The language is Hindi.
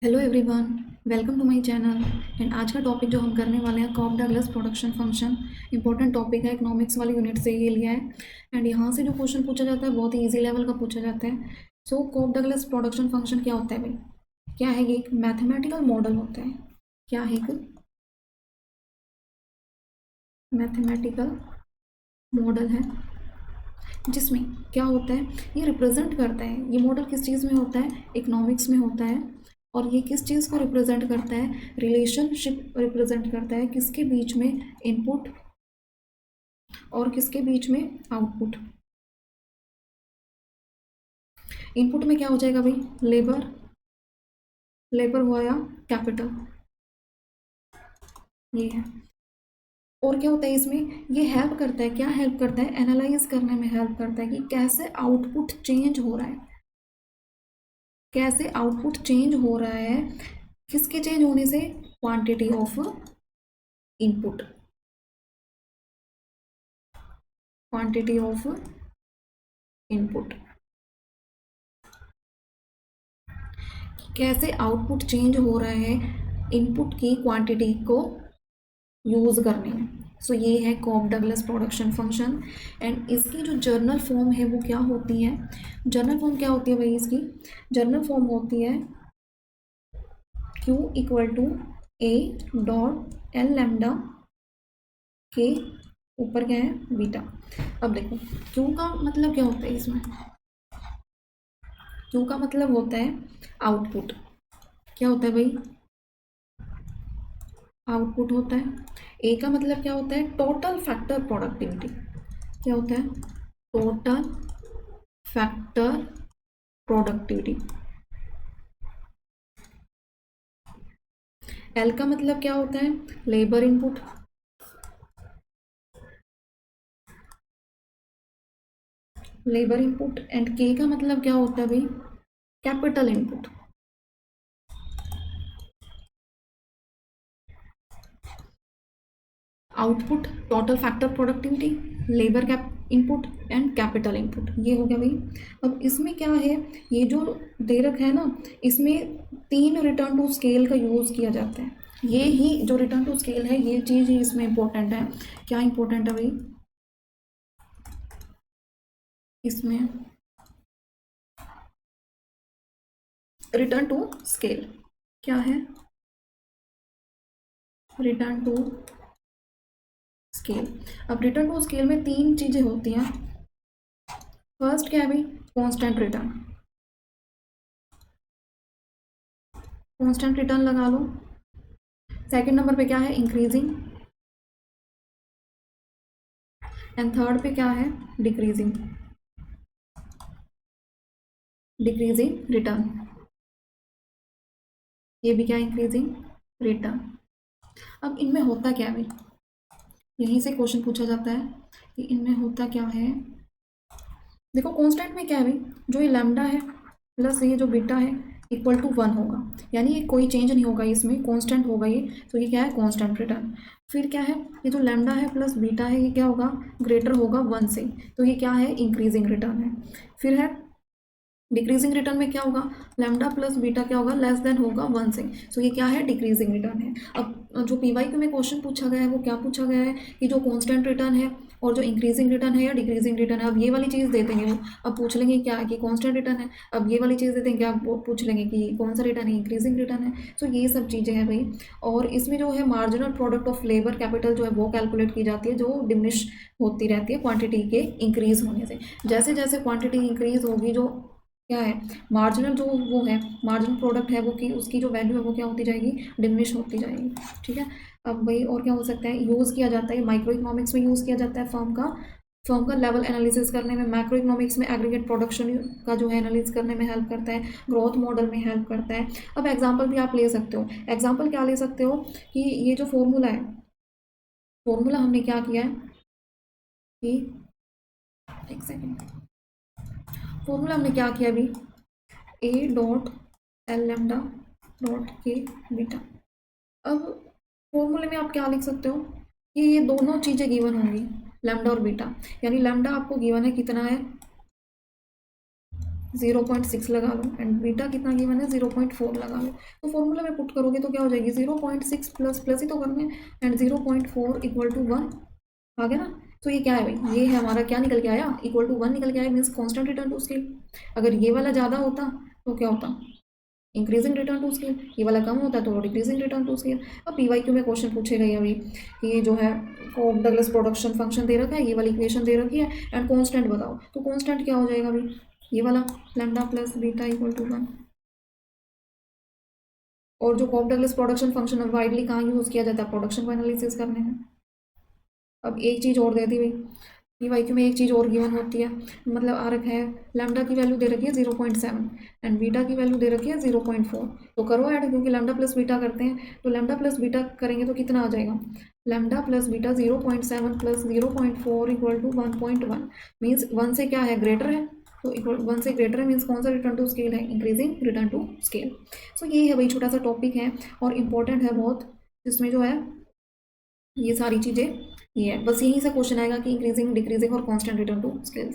Hello everyone, welcome to my channel. And आज का टॉपिक जो हम करने वाले हैं Cobb Douglas production function. Important topic है, इकोनॉमिक्स वाली यूनिट से ये लिया है। एंड यहाँ से जो क्वेश्चन पूछा जाता है बहुत ही इजी लेवल का पूछा जाता है। सो कॉक डगलस प्रोडक्शन फंक्शन क्या होता है भाई? क्या है? ये एक मैथमेटिकल मॉडल होता है। क्या है? एक मैथमेटिकल मॉडल है जिसमें क्या होता है, ये रिप्रेजेंट करता है। ये मॉडल किस चीज़ में होता है? इकोनॉमिक्स में होता है। और ये किस चीज़ को रिप्रेजेंट करता है? रिलेशनशिप रिप्रेजेंट करता है। किसके बीच में? इनपुट और किसके बीच में? आउटपुट। इनपुट में क्या हो जाएगा भाई? लेबर। लेबर हुआ या कैपिटल, ये है। और क्या होता है इसमें? ये हेल्प करता है। क्या हेल्प करता है? एनालाइज करने में हेल्प करता है कि कैसे आउटपुट चेंज हो रहा है। कैसे आउटपुट चेंज हो रहा है? किसके चेंज होने से? Quantity of input. Quantity of input. कैसे आउटपुट चेंज हो रहा है इनपुट की क्वांटिटी को यूज़ करने में। सो ये है Cobb Douglas production function. And इसकी जो जर्नल फॉर्म है वो क्या होती है? जर्नल फॉर्म क्या होती है भाई इसकी? जर्नल फॉर्म होती है Q equal to a dot L lambda के ऊपर क्या है? बीटा। अब देखो Q का मतलब क्या होता है इसमें? Q का मतलब होता है आउटपुट। क्या होता है भाई? आउटपुट होता है। ए का मतलब क्या होता है? Total factor productivity. क्या होता है? Total factor productivity. एल का मतलब क्या होता है? Labour input. Labour input. And के का मतलब क्या होता है भाई? Capital input. Output, total factor productivity, labour cap input and capital input, ये हो गया भाई। अब इसमें क्या है? ये जो दे रखा है ना, इसमें तीन रिटर्न टू स्केल का यूज़ किया जाता है। ये ही जो रिटर्न टू स्केल है ये चीज़ ही इसमें इंपॉर्टेंट है। क्या इंपॉर्टेंट है भाई इसमें? रिटर्न टू स्केल क्या है? Return to scale. अब रिटर्न टू स्केल में तीन चीज़ें होती हैं। फर्स्ट क्या है भाई? Constant return. कांस्टेंट रिटर्न लगा लो। सेकंड नंबर पे क्या है? इंक्रीजिंग। एंड थर्ड पे क्या है? डिक्रीजिंग। Decreasing return. ये भी क्या? Increasing return. अब इनमें होता क्या है भाई? यहीं से क्वेश्चन पूछा जाता है कि इनमें होता क्या है। देखो कांस्टेंट में क्या है भाई? जो ये लैम्डा है प्लस ये जो बीटा है इक्वल टू 1 होगा। यानी ये कोई चेंज नहीं होगा, इसमें कांस्टेंट होगा ये। तो ये क्या है? Constant return. फिर क्या है? ये जो लैम्डा है प्लस बीटा है ये क्या होगा? ग्रेटर होगा 1 से। तो ये क्या है? इंक्रीजिंग रिटर्न है। फिर है डिक्रीजिंग रिटर्न में क्या होगा? लैम्डा प्लस बीटा क्या होगा? लेस देन होगा 1 से। सो ये क्या है? डिक्रीजिंग रिटर्न है। अब जो पीवाईक्यू में क्वेश्चन पूछा गया है वो क्या पूछा गया है कि जो कांस्टेंट रिटर्न है और जो इंक्रीजिंग रिटर्न है या डिक्रीजिंग रिटर्न है। अब ये वाली चीज़ दे देंगे वो, अब पूछ लेंगे क्या कि कांस्टेंट रिटर्न है। अब ये वाली चीज़ दे देंगे, अब वो पूछ लेंगे कि कौन सा रिटर्न है? इंक्रीजिंग रिटर्न है। सो ये सब चीज़ें हैं भाई। और इसमें जो है marginal product of labour capital जो है वो कैलकुलेट की जाती है, जो डिमिनिश होती रहती है क्वांटिटी के इंक्रीज होने से। जैसे जैसे क्वांटिटी इंक्रीज होगी, जो क्या है? मार्जिनल जो वो है, मार्जिनल प्रोडक्ट है वो की उसकी जो वैल्यू है वो क्या होती जाएगी? डिमिनिश होती जाएगी। ठीक है। अब भाई और क्या हो सकता है? यूज़ किया जाता है माइक्रो इकोनॉमिक्स में, यूज़ किया जाता है फर्म का लेवल एनालिसिस करने में। मैक्रो इकोनॉमिक्स में एग्रीगेट प्रोडक्शन का जो है एनालिसिस करने में हेल्प करता है। ग्रोथ मॉडल में हेल्प करता है। अब एग्जाम्पल भी आप ले सकते हो। एग्जाम्पल क्या ले सकते हो कि ये जो फॉर्मूला है, फॉर्मूला हमने क्या किया है कि एक सेकेंड, फॉर्मूला हमने क्या किया अभी? ए डॉट एल लैम्डा डॉट के बीटा। अब फॉर्मूले में आप क्या लिख सकते हो कि ये दोनों चीज़ें गिवन होंगी, लैम्डा और बीटा। यानी लैम्डा आपको गिवन है कितना है? 0.6 लगा लो एंड बीटा कितना गिवन है 0.4 लगा लो। तो फॉर्मूला में पुट करोगे तो क्या हो जाएगी 0.6 प्लस प्लस ही तो करना है एंड 0.4 इक्वल टू 1 आ गया ना। तो ये क्या है भाई, ये है हमारा क्या निकल के आया, इक्वल टू 1 निकल के आया, means constant return to scale. अगर ये वाला ज़्यादा होता तो क्या होता, इंक्रीजिंग रिटर्न टू स्केल, ये वाला कम होता है तो डिक्रीजिंग रिटर्न टू स्केल। अब PYQ में क्वेश्चन पूछे गए अभी कि ये जो है कोक डगलस प्रोडक्शन फंक्शन दे रखा है, ये वाली इक्वेशन दे रखी है एंड कांस्टेंट बताओ, तो कांस्टेंट क्या हो जाएगा अभी, ये वाला lambda plus beta equal to 1। और जो Cobb Douglas production function widely कहाँ यूज़ किया जाता है, प्रोडक्शन को एनालिसिस करने में। अब एक चीज़ और दे दी भाई, PYQ में एक चीज़ और गिवन होती है, मतलब आ रखा है लैम्डा की वैल्यू दे रखी है 0.7 एंड बीटा की वैल्यू दे रखी है 0.4। तो करो ऐड, क्योंकि लैम्डा प्लस बीटा करते हैं तो लैम्डा प्लस बीटा करेंगे तो कितना आ जाएगा, lambda plus beta 0.7 plus 0.4 equal to 1.1, means 1 से क्या है ग्रेटर है, तो इक्वल 1 से ग्रेटर है मीन्स कौन सा रिटर्न टू स्केल है, इंक्रीजिंग रिटर्न टू स्केल। सो ये है भाई छोटा सा टॉपिक है और इम्पोर्टेंट है बहुत, जिसमें जो है ये सारी चीज़ें ये है, बस यहीं से क्वेश्चन आएगा कि इंक्रीजिंग डिक्रीजिंग और कांस्टेंट रिटर्न टू स्केल से।